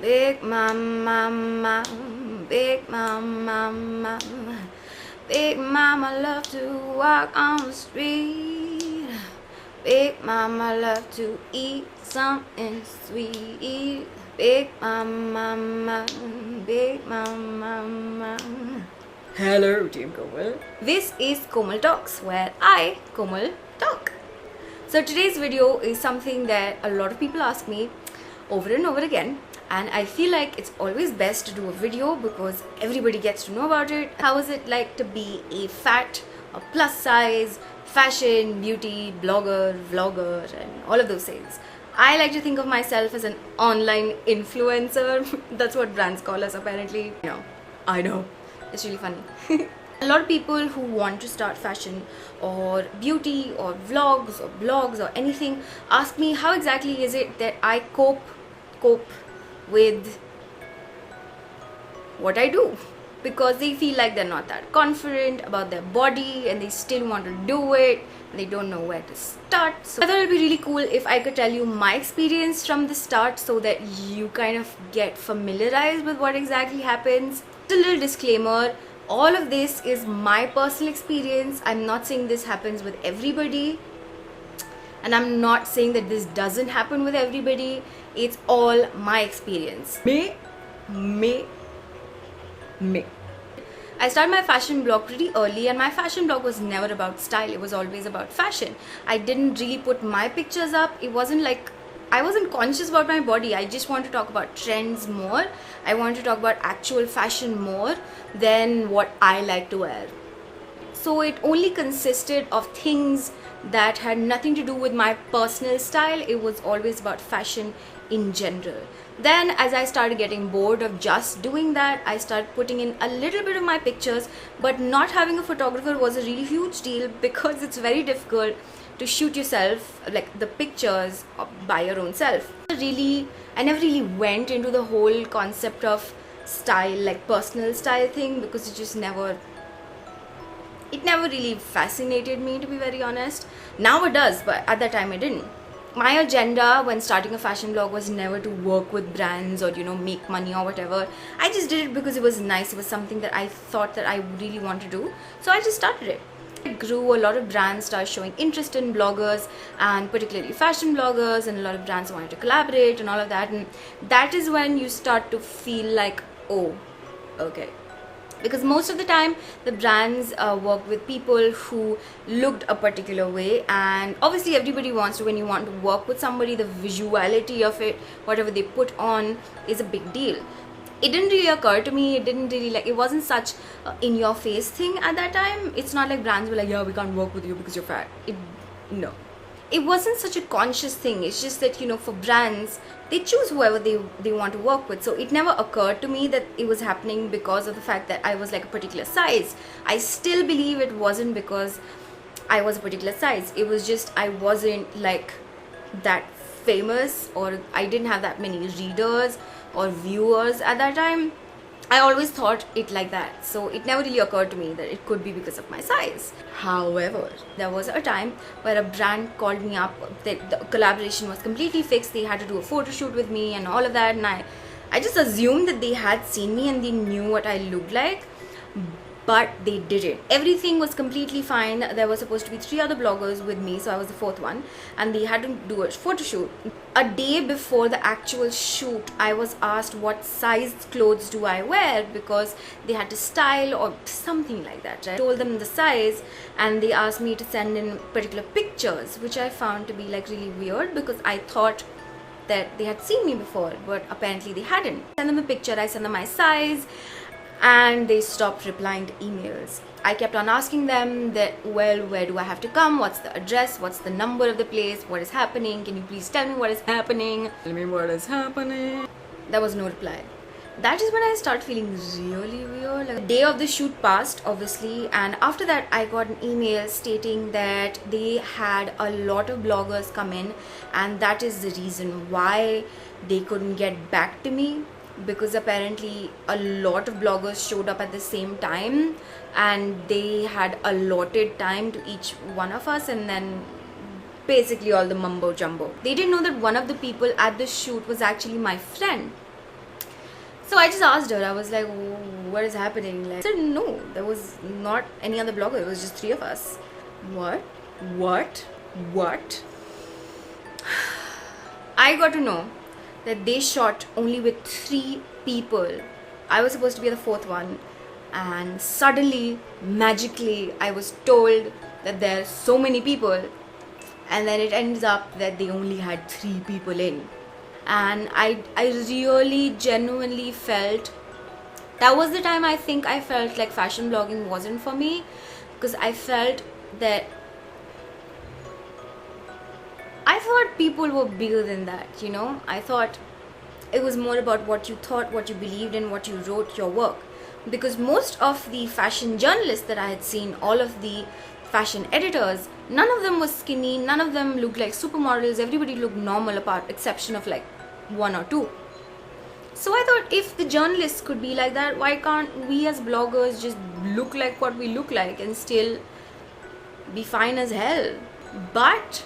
Big mama, big mama, big mama love to walk on the street. Big mama love to eat something sweet. Big mama, big mama. Hello, Team Komal. This is Komal Talks, where I, Komal, talk. So today's video is something that a lot of people ask me over and over again, and I feel like it's always best to do a video because everybody gets to know about it. How is it like to be a fat, a plus size, fashion, beauty, blogger, vlogger, and all of those things? I like to think of myself as an online influencer. That's what brands call us apparently. I know. It's really funny. A lot of people who want to start fashion or beauty or vlogs or blogs or anything ask me how exactly is it that I cope with what I do, because they feel like they're not that confident about their body and they still want to do it. They don't know where to start. So I thought it'd be really cool if I could tell you my experience from the start so that you kind of get familiarized with what exactly happens. Just a little disclaimer, all of this is my personal experience. I'm not saying this happens with everybody, and I'm not saying that this doesn't happen with everybody. It's all my experience. Me. I started my fashion blog pretty early, and my fashion blog was never about style. It was always about fashion. I didn't really put my pictures up. It wasn't like I wasn't conscious about my body. I just want to talk about trends more. I want to talk about actual fashion more than what I like to wear. So it only consisted of things that had nothing to do with my personal style. It was always about fashion in general. Then as I started getting bored of just doing that, I started putting in a little bit of my pictures, but not having a photographer was a really huge deal because it's very difficult to shoot yourself, like the pictures by your own self. I never really went into the whole concept of style, like personal style thing, because it never really fascinated me, to be very honest. Now it does, but at that time it didn't. My agenda when starting a fashion blog was never to work with brands or make money or whatever. I just did it because it was nice. It was something that I thought that I really want to do, so I just started it. It grew. A lot of brands started showing interest in bloggers, and particularly fashion bloggers, and a lot of brands wanted to collaborate and all of that, and that is when you start to feel like, oh, okay. Because most of the time the brands work with people who looked a particular way, and obviously everybody wants to, when you want to work with somebody, the visuality of it, whatever they put on, is a big deal. It didn't really occur to me. It wasn't such in your face thing at that time. It's not like brands were like, yeah, we can't work with you because you're fat. No. It wasn't such a conscious thing. It's just that, for brands, they choose whoever they want to work with. So it never occurred to me that it was happening because of the fact that I was like a particular size. I still believe it wasn't because I was a particular size. It was just I wasn't like that famous, or I didn't have that many readers or viewers at that time. I always thought it like that, so it never really occurred to me that it could be because of my size. However, there was a time where a brand called me up. The collaboration was completely fixed. They had to do a photo shoot with me and all of that, and I just assumed that they had seen me and they knew what I looked like, but they didn't. Everything was completely fine. There were supposed to be 3 other bloggers with me, so I was the 4th one, and they had to do a photo shoot. A day before the actual shoot, I was asked what size clothes do I wear, because they had to style or something like that, right? I told them the size, and they asked me to send in particular pictures, which I found to be like really weird, because I thought that they had seen me before, but apparently they hadn't. I sent them a picture, I sent them my size, and they stopped replying to emails. I kept on asking them that, well, where do I have to come? What's the address? What's the number of the place? What is happening? Can you please tell me what is happening? Tell me what is happening. There was no reply. That is when I started feeling really weird. Like, the day of the shoot passed, obviously, and after that I got an email stating that they had a lot of bloggers come in, and that is the reason why they couldn't get back to me, because apparently a lot of bloggers showed up at the same time, and they had allotted time to each one of us, and then basically all the mumbo jumbo. They didn't know that one of the people at the shoot was actually my friend. So I just asked her, I was like, what is happening? Like, I said, no, there was not any other blogger, it was just 3 of us. What? I got to know that they shot only with 3 people. I was supposed to be the 4th one, and suddenly, magically, I was told that there are so many people, and then it ends up that they only had 3 people in. And I really genuinely felt, that was the time I think I felt like fashion blogging wasn't for me, because I felt that I thought people were bigger than that, you know. I thought it was more about what you thought, what you believed in, what you wrote, your work. Because most of the fashion journalists that I had seen, all of the fashion editors, none of them was skinny, none of them looked like supermodels, everybody looked normal apart exception of like 1 or 2. So I thought, if the journalists could be like that, why can't we as bloggers just look like what we look like and still be fine as hell? But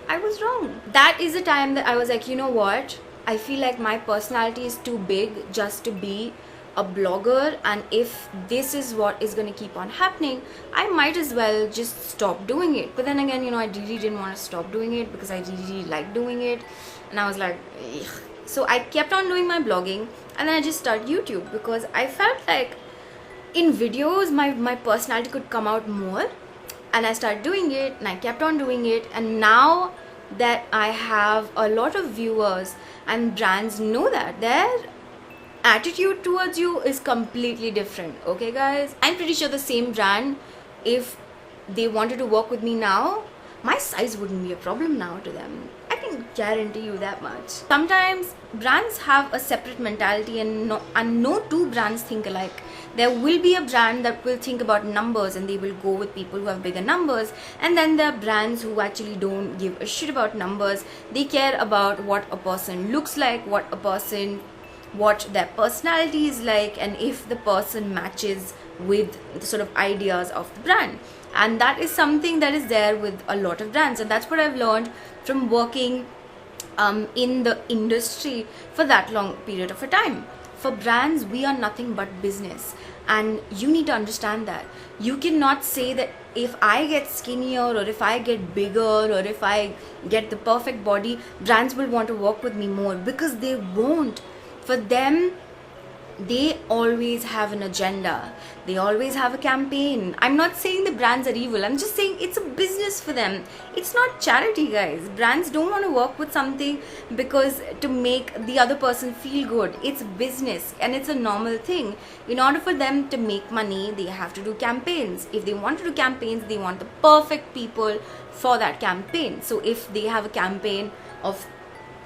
I was wrong. That is the time that I was like, you know what, I feel like my personality is too big just to be a blogger, and if this is what is going to keep on happening, I might as well just stop doing it. But then again, you know, I really didn't want to stop doing it because I really liked doing it, and I was like, ugh. So I kept on doing my blogging, and then I just started YouTube because I felt like in videos my personality could come out more, and I started doing it, and I kept on doing it. And now that I have a lot of viewers and brands know that, their attitude towards you is completely different. Okay guys, I'm pretty sure the same brand, if they wanted to work with me now, my size wouldn't be a problem now to them. I can guarantee you that much. Sometimes brands have a separate mentality, and no 2 brands think alike. There will be a brand that will think about numbers and they will go with people who have bigger numbers, and then there are brands who actually don't give a shit about numbers. They care about what a person looks like, what their personality is like, and if the person matches with the sort of ideas of the brand. And that is something that is there with a lot of brands, and that's what I've learned from working in the industry for that long period of a time. For brands, we are nothing but business, and you need to understand that. You cannot say that if I get skinnier, or if I get bigger, or if I get the perfect body, brands will want to work with me more, because they won't. For them, they always have an agenda. They always have a campaign. I'm not saying the brands are evil. I'm just saying it's a business for them. It's not charity, guys. Brands don't want to work with something because to make the other person feel good. It's business, and it's a normal thing. In order for them to make money, they have to do campaigns. If they want to do campaigns, they want the perfect people for that campaign. So if they have a campaign of,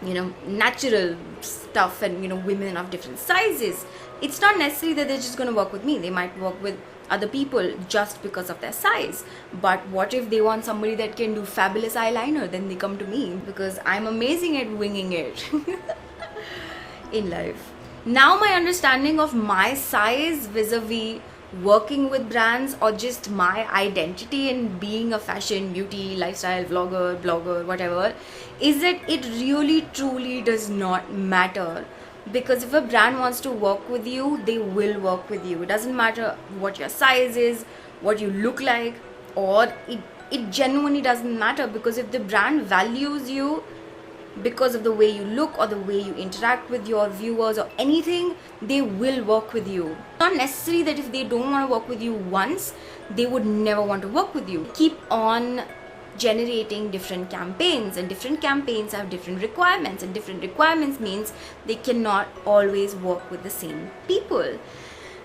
you know, natural stuff and, you know, women of different sizes, it's not necessary that they're just going to work with me. They might work with other people just because of their size. But what if they want somebody that can do fabulous eyeliner? Then they come to me because I'm amazing at winging it in life. Now my understanding of my size vis-a-vis working with brands, or just my identity in being a fashion, beauty, lifestyle blogger, whatever, is that it really truly does not matter. Because if a brand wants to work with you, they will work with you. It doesn't matter what your size is, what you look like, or it genuinely doesn't matter. Because if the brand values you because of the way you look or the way you interact with your viewers or anything, they will work with you. It's not necessary that if they don't want to work with you once, they would never want to work with you. Keep on generating different campaigns, and different campaigns have different requirements, and different requirements means they cannot always work with the same people.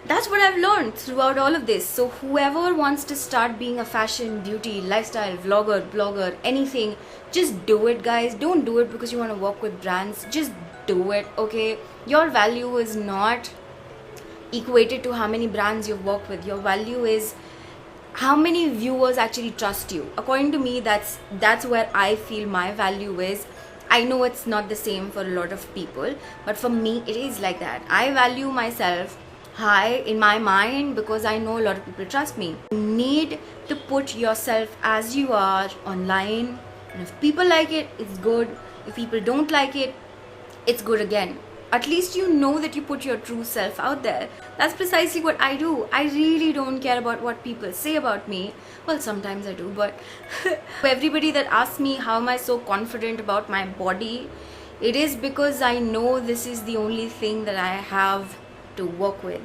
That's what I've learned throughout all of this. So whoever wants to start being a fashion, beauty, lifestyle, vlogger, blogger, anything, just do it, guys. Don't do it because you want to work with brands. Just do it, okay? Your value is not equated to how many brands you've worked with. Your value is how many viewers actually trust you. According to me, that's where I feel my value is. I know it's not the same for a lot of people, but for me it is like that. I value myself high in my mind because I know a lot of people trust me. You need to put yourself as you are online, and if people like it, it's good. If people don't like it, it's good again. At least you know that you put your true self out there. That's precisely what I do. I really don't care about what people say about me. Well, sometimes I do, but everybody that asks me how am I so confident about my body, it is because I know this is the only thing that I have to work with.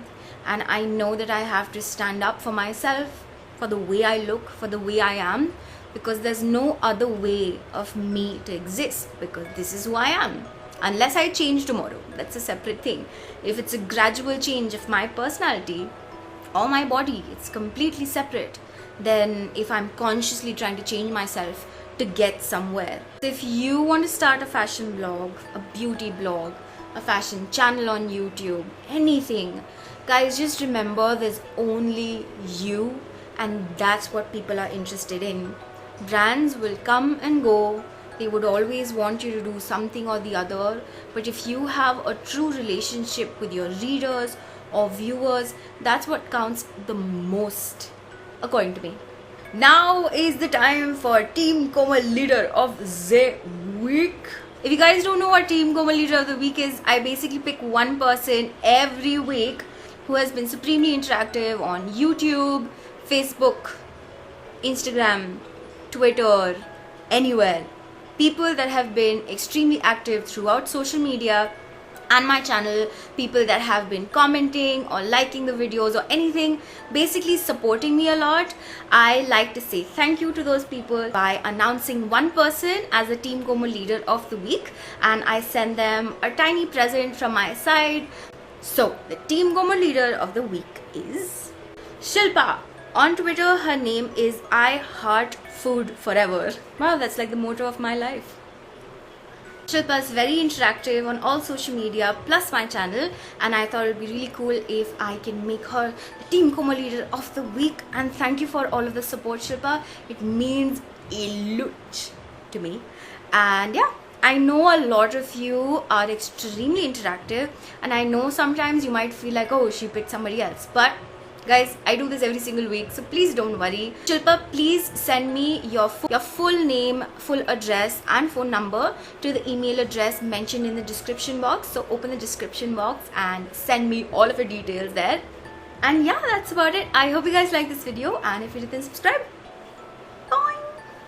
And I know that I have to stand up for myself, for the way I look, for the way I am, because there's no other way of me to exist, because this is who I am. Unless I change tomorrow, that's a separate thing. If it's a gradual change of my personality or my body, it's completely separate than if I'm consciously trying to change myself to get somewhere. If you want to start a fashion blog, a beauty blog, a fashion channel on YouTube, anything, guys, just remember there's only you, and that's what people are interested in. Brands will come and go. They would always want you to do something or the other, but if you have a true relationship with your readers or viewers, that's what counts the most, according to me. Now is the time for Team Komal Leader of the Week. If you guys don't know what Team Komal Leader of the Week is, I basically pick one person every week who has been supremely interactive on YouTube, Facebook, Instagram, Twitter, anywhere. People that have been extremely active throughout social media and my channel, people that have been commenting or liking the videos or anything, basically supporting me a lot. I like to say thank you to those people by announcing one person as a Team Komal Leader of the Week, and I send them a tiny present from my side. So the Team Komal Leader of the Week is Shilpa. On Twitter, her name is I Heart Food Forever. Wow, that's like the motto of my life. Shilpa is very interactive on all social media plus my channel, and I thought it would be really cool if I can make her the Team Komal Leader of the Week. And thank you for all of the support, Shilpa. It means a lot to me. And yeah, I know a lot of you are extremely interactive, and I know sometimes you might feel like, oh, she picked somebody else, but guys, I do this every single week, so please don't worry. Shilpa, please send me your full name, full address and phone number to the email address mentioned in the description box. So open the description box and send me all of your details there. And yeah, that's about it. I hope you guys like this video, and if you did, then subscribe.